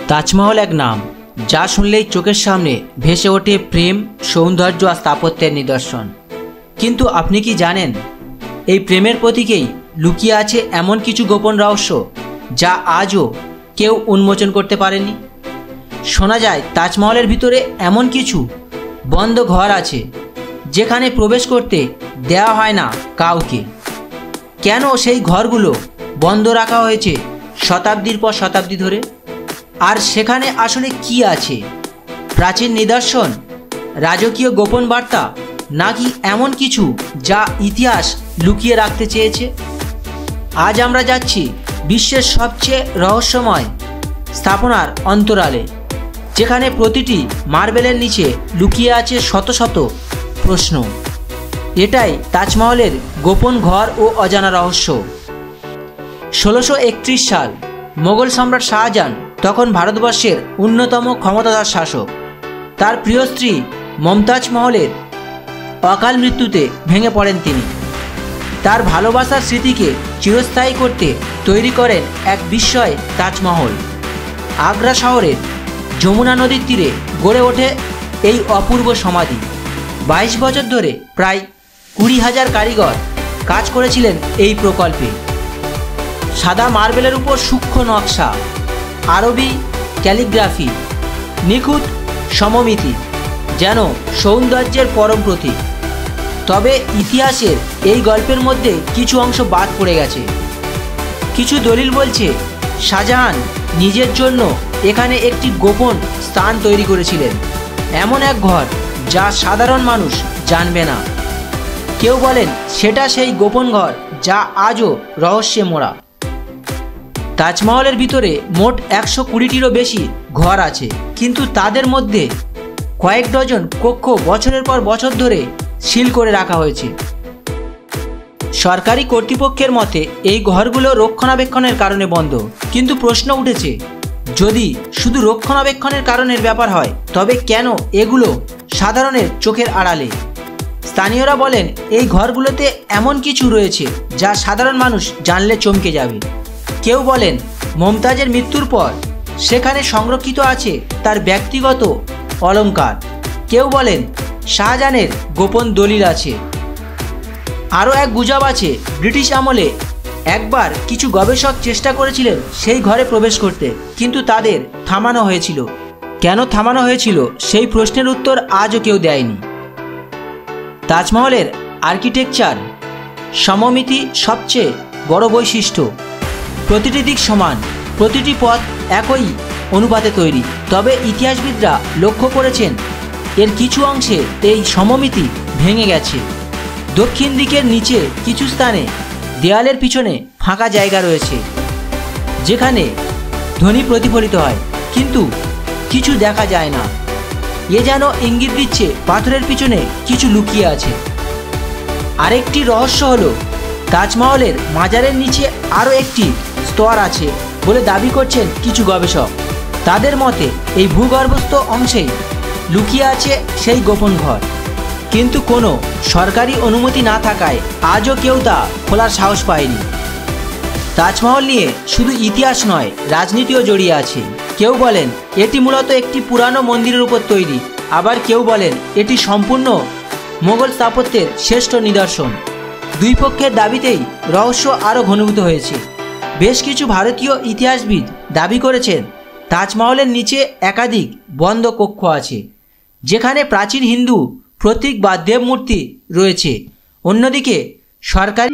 তাজমহল এক নাম যা শুনলেই চোখের সামনে ভেসে ওঠে প্রেম, সৌন্দর্য আর স্থাপত্যের নিদর্শন। কিন্তু আপনি কি জানেন এই প্রেমের প্রতীকেই লুকিয়ে আছে এমন কিছু গোপন রহস্য যা আজও কেউ উন্মোচন করতে পারেনি। শোনা যায় তাজমহলের ভিতরে এমন কিছু বন্ধ ঘর আছে যেখানে প্রবেশ করতে দেওয়া হয় না কাউকে। কেন সেই ঘরগুলো বন্ধ রাখা হয়েছে শতাব্দীর পর শতাব্দী ধরে? আর সেখানে আসলে কি আছে? প্রাচীন নিদর্শন, রাজকীয় গোপন বার্তা, নাকি এমন কিছু যা ইতিহাস লুকিয়ে রাখতে চেয়েছে? আজ আমরা যাচ্ছি বিশ্বের সবচেয়ে রহস্যময় স্থাপনার অন্তরালে, যেখানে প্রতিটি মার্বেলের নিচে লুকিয়ে আছে শত শত প্রশ্ন। এটাই তাজমহলের গোপন ঘর ও অজানা রহস্য। 1631 সাল, মোগল সম্রাট শাহজাহান তখন ভারতবর্ষের অন্যতম ক্ষমতাধর শাসক। তার প্রিয় স্ত্রী মমতাজ মহলের অকাল মৃত্যুতে ভেঙে পড়েন তিনি। তার ভালোবাসার স্মৃতিকে চিরস্থায়ী করতে তৈরি করেন এক বিস্ময় তাজমহল। আগ্রা শহরের যমুনা নদীর তীরে গড়ে ওঠে এই অপূর্ব সমাধি। 22 বছর ধরে প্রায় 20,000 কারিগর কাজ করেছিলেন এই প্রকল্পে। সাদা মার্বেলের উপর সূক্ষ্ম নকশা, আরবি ক্যালিগ্রাফি, নিখুঁত সমমিতি, যেন সৌন্দর্যের পরম প্রতীক। তবে ইতিহাসের এই গল্পের মধ্যে কিছু অংশ বাদ পড়ে গেছে। কিছু দলিল বলছে শাহজাহান নিজের জন্য এখানে একটি গোপন স্থান তৈরি করেছিলেন, এমন এক ঘর যা সাধারণ মানুষ জানবে না। কেউ বলেন সেটা সেই গোপন ঘর যা আজও রহস্যে মোড়া। তাজমহলের ভিতরে মোট 120টিরও বেশি ঘর আছে, কিন্তু তাদের মধ্যে কয়েক ডজন কক্ষ বছরের পর বছর ধরে সিল করে রাখা হয়েছে। সরকারি কর্তৃপক্ষের মতে এই ঘরগুলো রক্ষণাবেক্ষণের কারণে বন্ধ। কিন্তু প্রশ্ন উঠেছে, যদি শুধু রক্ষণাবেক্ষণের কারণের ব্যাপার হয় তবে কেন এগুলো সাধারণের চোখের আড়ালে? স্থানীয়রা বলেন এই ঘরগুলোতে এমন কিছু রয়েছে যা সাধারণ মানুষ জানলে চমকে যাবে। কেউ বলেন মমতাজের মৃত্যুর পর সেখানে সংরক্ষিত আছে তার ব্যক্তিগত অলংকার। কেউ বলেন শাহজাহানের গোপন দলিল আছে। আরও এক গুজব আছে, ব্রিটিশ আমলে একবার কিছু গবেষক চেষ্টা করেছিলেন সেই ঘরে প্রবেশ করতে, কিন্তু তাদের থামানো হয়েছিল। কেন থামানো হয়েছিল সেই প্রশ্নের উত্তর আজও কেউ দেয়নি। তাজমহলের আর্কিটেকচার সমমিতি সবচেয়ে বড় বৈশিষ্ট্য। প্রতিটি দিক সমান, প্রতিটি পথ একই অনুপাতে তৈরি। তবে ইতিহাসবিদরা লক্ষ্য করেছেন এর কিছু অংশে এই সমমিতি ভেঙে গেছে। দক্ষিণ দিকের নিচে কিছু স্থানে দেয়ালের পিছনে ফাঁকা জায়গা রয়েছে যেখানে ধ্বনি প্রতিফলিত হয়, কিন্তু কিছু দেখা যায় না। এ যেন ইঙ্গিত দিচ্ছে পাথরের পিছনে কিছু লুকিয়ে আছে। আরেকটি রহস্য হলো তাজমহলের মাজারের নিচে আরও একটি স্তর আছে বলে দাবি করছেন কিছু গবেষক। তাদের মতে এই ভূগর্ভস্থ অংশেই লুকিয়ে আছে সেই গোপন ঘর, কিন্তু কোনো সরকারি অনুমতি না থাকায় আজও কেউ তা খোলার সাহস পায়নি। তাজমহল নিয়ে শুধু ইতিহাস নয়, রাজনীতিও জড়িয়ে আছে। কেউ বলেন এটি মূলত একটি পুরানো মন্দিরের উপর তৈরি, আবার কেউ বলেন এটি সম্পূর্ণ মোগল স্থাপত্যের শ্রেষ্ঠ নিদর্শন। দুই পক্ষের দাবিতেই রহস্য আরও ঘনীভূত হয়েছে। বেশ কিছু ভারতীয় ইতিহাসবিদ দাবি করেছেন তাজমহলের নিচে একাধিক বন্ধ কক্ষ আছে যেখানে প্রাচীন হিন্দু প্রতীক বা দেবমূর্তি রয়েছে। অন্যদিকে সরকারি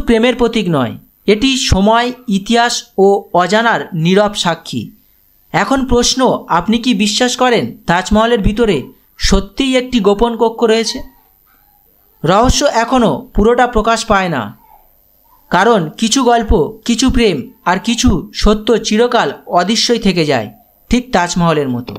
প্রেমের প্রতীক নয়, এটি সময়, ইতিহাস ও অজানার নীরব সাক্ষী। এখন প্রশ্ন, আপনি কি বিশ্বাস করেন তাজমহলের ভিতরে সত্যিই একটি গোপন কক্ষ রয়েছে? রহস্য এখনও পুরোটা প্রকাশ পায় না, কারণ কিছু গল্প, কিছু প্রেম আর কিছু সত্য চিরকাল অদৃশ্যই থেকে যায়, ঠিক তাজমহলের মতো।